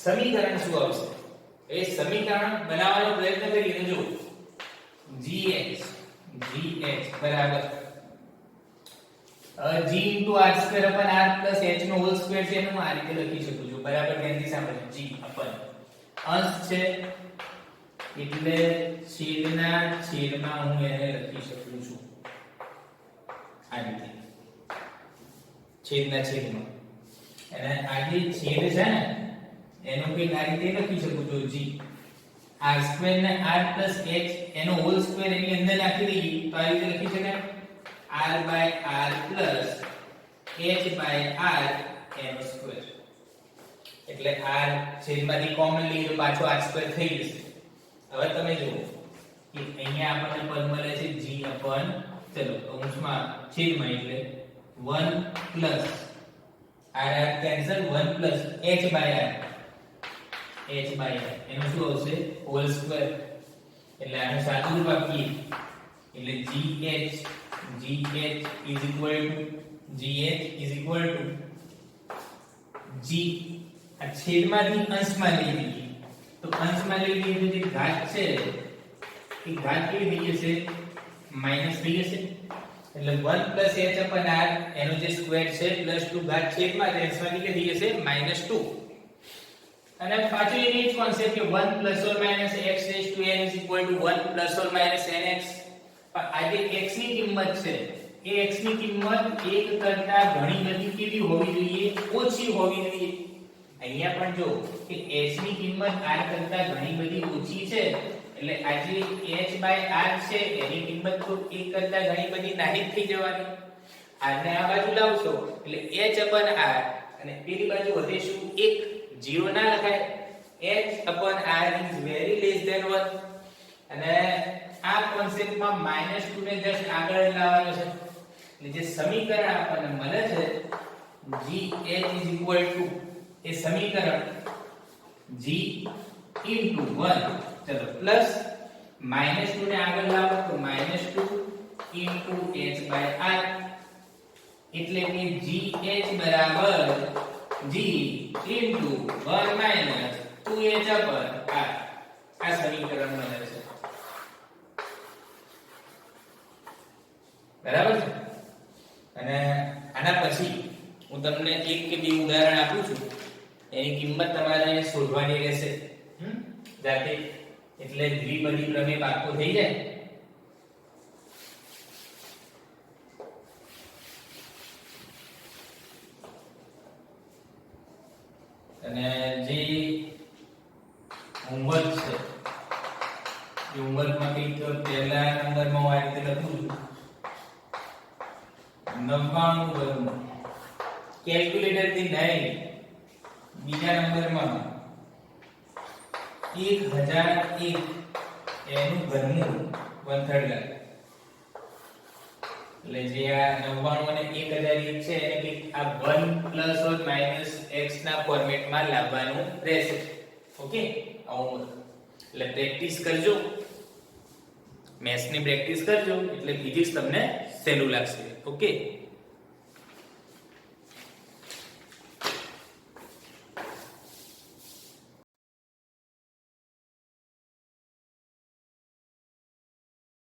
સમીકરણ શું આવશે? એ સમીકરણ બનાવવાનો પ્રયત્ન કરીએ. જો gh બરાબર g into r square upon r plus h નો હોલ સ્ક્વેર છે, એનું આ રીતે લખી શકું છું. બરાબર ધ્યાનથી સાંભળો. g upon અંશ છે એટલે છેદના છેદમાં હું એને લખી શકું છું આ રીતે, છેદના છેદમાં. અને આ જે છેદ છે ને એનો કંઈક આ રીતે લખી શકું છું. g r સ્ક્વેર ને r plus h એનો હોલ સ્ક્વેર એની અંદર નાખી દઈએ તો આ રીતે લખી શકાય r by r plus h by r એનો સ્ક્વેર. એટલે r છેદમાંથી કોમન લઈએ તો પાછો r સ્ક્વેર થઈ જશે. હવે તમે જુઓ કે અહીંયા આપણને પદ મળે છે g upon, ચલો કૌંસમાં છેદમાં એટલે 1 plus r cancel, 1 plus h by r એનો શું આવશે? Whole square. એટલે આનું સાદું રૂપ આપીએ એટલે gh is equal to g. આ છેદમાંથી અંશમાં લઈ લઈએ તો અંશમાં લઈ લઈએ તો જે ઘાત છે એ ઘાત કેવી થઈ જશે? માઈનસ થઈ જશે. એટલે 1 plus h upon r એનો જે સ્ક્વેર છે પ્લસ 2 ઘાત છેદમાં અંશમાંથી કે થઈ જશે -2. અને પાછું એની જ કોન્સેપ્ટ કે 1 plus or minus x raised to n is equal to 1 plus or minus nx. પણ આ જે x ની કિંમત છે એ x ની કિંમત 1 કરતા ઘણી બધી કેવી હોવી જોઈએ? ઓછી હોવી જોઈએ. અહીંયા પણ જો કે h ની કિંમત r કરતા ઘણી બધી ઓછી છે, એટલે આ જે h by r છે એની કિંમત તો 1 કરતા ઘણી બધી નાની થઈ જવાની. r ને આ બાજુ લાવશો એટલે h upon r અને પેલી બાજુ વધે શું 1 0 ના લખાય h upon r is very less than 1 અને આ કોન્સેપ્ટમાં -2 ને જસ્ટ આગળ લાવવાનો છે એટલે જે સમીકરણ આપણને મળે છે gh is equal to એ સમીકરણ g into 1 ચલો પ્લસ -2 ને આગળ લાવો તો -2 into h by r એટલે કે gh બરાબર g into 1 minus 2h upon r આ સમીકરણ મળે છે બરાબર છે અને આના પછી હું તમને એક કે બે ઉદાહરણ આપું છું એની કિંમત તમારે શોધવાની રહેશે જાતે એટલે દ્વિપદી પ્રમેય પાકો થઈ જાય અને જે હોમવર્ક છે એ હોમવર્કમાં કંઈક પહેલા નંબરમાં હું આ રીતે લખું છું 99 વર્ગમૂળ કેલ્ક્યુલેટર થી 9 બીજા નંબરમાં 1001 એનું ઘનમૂળ 1/3 લાખ એટલે જે આ 99 અને 1001 છે એને કે આ 1 પ્લસ ઓર માઈનસ x ના ફોર્મેટમાં લાવવાનું રહેશે ઓકે આવું એટલે પ્રેક્ટિસ કરજો મેથ્સ ની પ્રેક્ટિસ કરજો એટલે ફિઝિક્સ તમને સહેલું લાગશે ઓકે